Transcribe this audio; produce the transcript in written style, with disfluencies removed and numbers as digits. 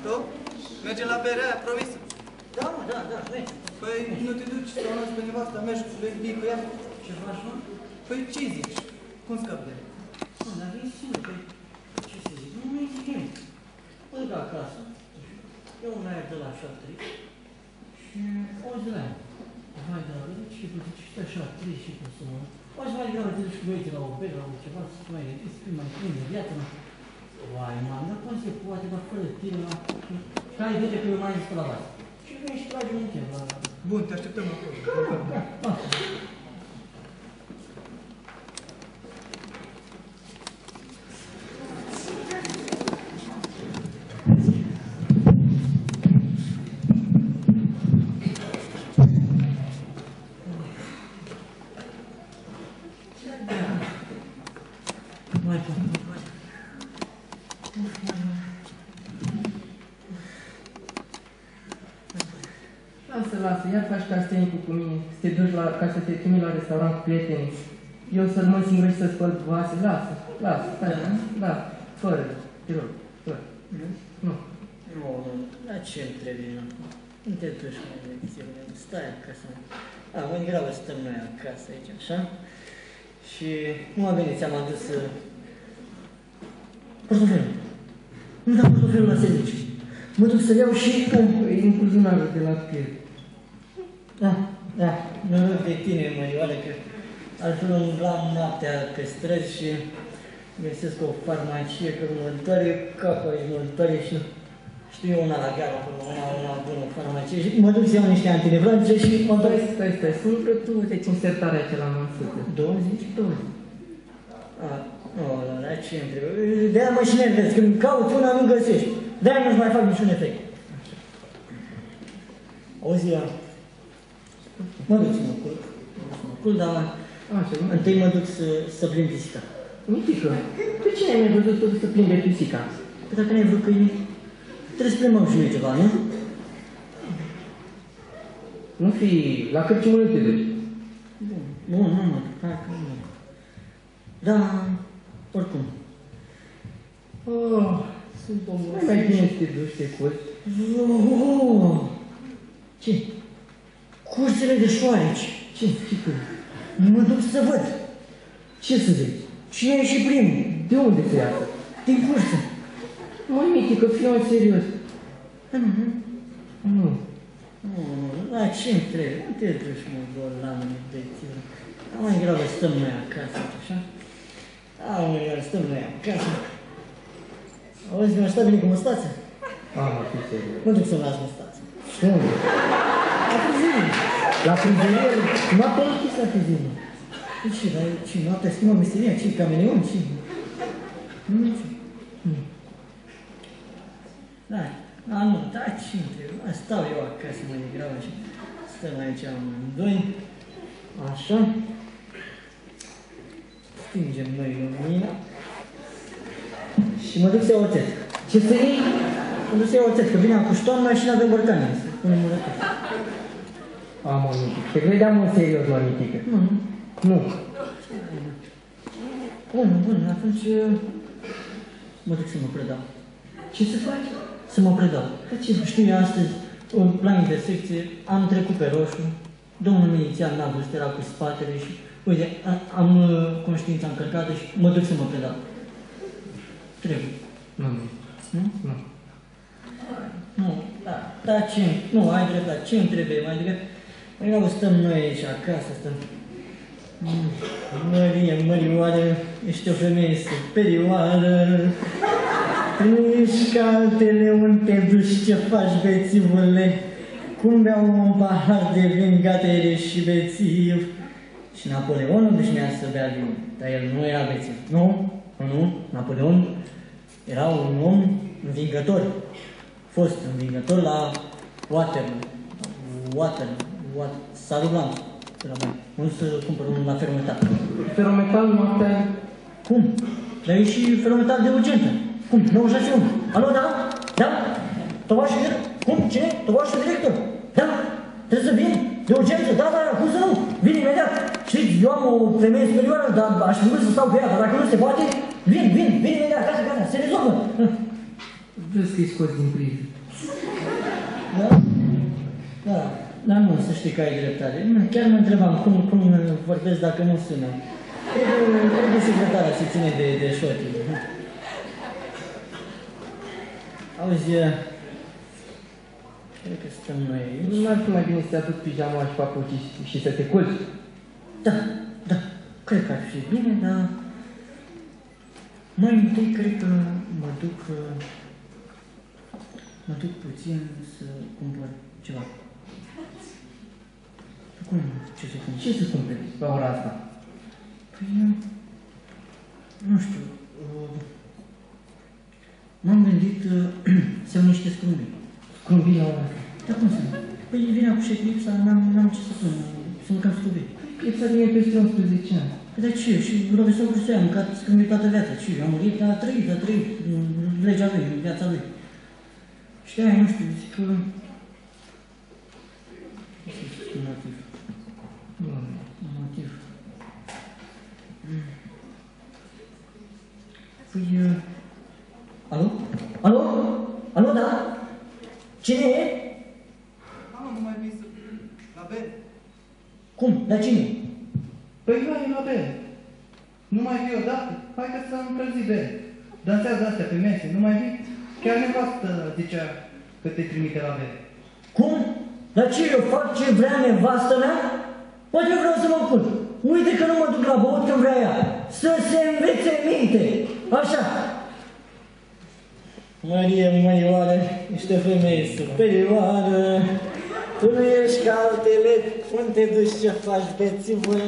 Tu? Mergem la berea aia promisă? Da, mă, da, mergi. Păi nu te duci să o pe nevasta, mergi vii cu ea? Ce faci, mă? Păi ce zici? Cum scapi de ea? Mă, dar vii singur, păi, ce să zic, nu mai zic nimic. Mă duc acasă. Eu mă merg de la șapte și auzi de la ea. Vai, dar ce vă zici, și așa, trist și cum să mă... Auzi mai degrabă te duci cu băieții la o bere, la o ceva, să fii mai redis, să fii mai plin de viață, mă. Uai, man, dar cum se poate, dar fără tine, mă? Care vede că eu mai zis pe la bază? Și vine și trage un chef la... Bun, te așteptăm acolo. Da. Lasă, ia faci castenicul cu mine, să te duci ca să te trimit la restaurant cu prietenii. Eu să rămân singur și să spăl vase, lasă, stai, da, fără, te rog, fără. Nu. Nu, dar ce-mi trebuie, nu? Nu te duci mai lecțiune, stai acasă. Mai degrabă stăm noi acasă aici, așa? Și nu a venit, ți-am adus portofelul. Nu dau portofelul la serviciu. Mă duc să-l iau și în buzunarul de la piele. Da, nu râd de tine, Mărioară, că altfel umblam noaptea pe străzi și găsesc o farmacie, că mă doare capul aici, mă doare și știu una la gara, una bună farmacie și mă duc să iau niște antinevranțe și mă întorc. Stai, sună tu, deci insertarea aia la măsută. 20? 20. Dar ce-mi trebuie? De-aia mă și nervez, când cauți una, nu găsești. De-aia nu-ți mai fac niciun efect. Auzi, mă duc să mă culc, dar întâi mă duc să plimb pisica. Mitică, de ce n-ai mai văzut să plimbe pisica? Păi dacă n-ai vrut câini, trebuie să plimbăm și noi ceva, nu? Nu fi, la cârciumă nu te duci. Bun, nu mă duc, hai că nu mă duc. Da, oricum. Sunt obosit. Nu mai bine să te duci, te culci. Ce? Cursele de șoareci. Ce că? Mă duc să văd. Ce să zici? Cine e și primul? De unde te iasă? Din cursă. Măi, Mitică, fii-o serios. Nu. Dar ce-mi trebuie? Nu te duci, mă, bolană, bețilă. Mai degrabă stăm noi acasă, așa? Stăm noi acasă. Auzi, mi-a stat bine cu măstață? Mă fi serios. Mă duc să-mi las măstață. Unde? La frizerie. La frizerie? Noaptea e închis la frizerie. Ce, dar ce, noaptea schimbă meseria? Ce, cameleon? Ce? Nu știu. Nu, dar ce-mi trebuie? Stau eu acasă mai degrabă și stăm aici amândoi. Așa. Stingem noi lumina. Și mă duc să iau oțet. Ce să iei? Mă duc să iau oțet, că vine acuștoarna și n-avem borcane. Să punem mărături. Mă, Mitică, te credeam în serios, mă, Mitică. Nu. Bun, atunci mă duc să mă predau. Ce să faci? Să mă predau. Ce știu eu astăzi, la intersecție, am trecut pe roșu, domnul milițian n-a văzut, era cu spatele și, uite, am conștiința încărcată și mă duc să mă predau. Trebuie. Nu. Nu, da, ce? Nu, ai dreptate, ce-mi trebuie mai degrabă? Mai degrabă stăm noi aici acasă, stăm. Mărioară, ești o femeie superioară. Nu ești ca altele, unde te duci, ce faci, bețivule? Cum beau un pahar de vin, gata, ești și bețiv. Și Napoleon obișnuia să bea vin, dar el nu era bețiv. Nu, Napoleon era un om învingător. Fost învingător la Waterloo, Salut Blanc. Nu să cumpăr unul la Ferrometal. Ferrometal noaptea? Cum? Dar e și Ferrometal de urgentă. Cum? 961. Alo, da? Da? Tovașul director? Cum? Cine? Tovașul director? Da? Trebuie să vin? De urgență? Da, cum să nu? Vin imediat. Știți, eu am o femeie superioară, dar aș fi vrut să stau cu ea, dar dacă nu se poate, vin imediat, gata, se rezolvă. Vreau să-i scoți din priză. Da? Da, dar nu, să știi că ai dreptate. Chiar mă întrebam cum vorbesc dacă nu sună. Trebuie secretarea să ține de șotii. Auzi, cred că stăm noi aici. Nu ar fi mai bine să te aduc pijama și papuci și să te culci? Da, da, cred că ar fi bine, dar mai întâi cred că mă duc puțin să cumpăr ceva. Cum? Ce să cumpăr? Ce să cumperi la ora asta? Păi, nu știu, m-am gândit să iau niște scrumbii. Scrumbii la ora asta? Dar cum să nu? Păi vine cu eclipsa, n-am ce să pun, să mâncăm scrumbii. Eclipsa vine peste 11 ani. Păi dar ce? Și Robinson Crusoe a mâncat scrumbii toată viața. Ce? A murit, a trăit legea lui, viața lui. Și de-aia, nu știu, zic că... Un motiv. Un motiv. Păi... Alo? Alo? Alo, da? Cine e? Mamă, nu mai vii la bere? Cum? La cine? Păi vai la bere. Nu mai vii odată? Hai că să încălzi bere. Dansează astea pe mese, nu mai vii? Chiar nevastă zicea că te trimite la bere. Cum? Dar ce eu fac ce vrea nevastă mea? Poate eu vreau să mă culc. Uite că nu mă duc la băut când vrea ea. Să se învețe minte. Așa. Marie, Mărioară, ești o femeie superioară. Tu nu ești ca altele. Unde te duci, ce faci, bețivule?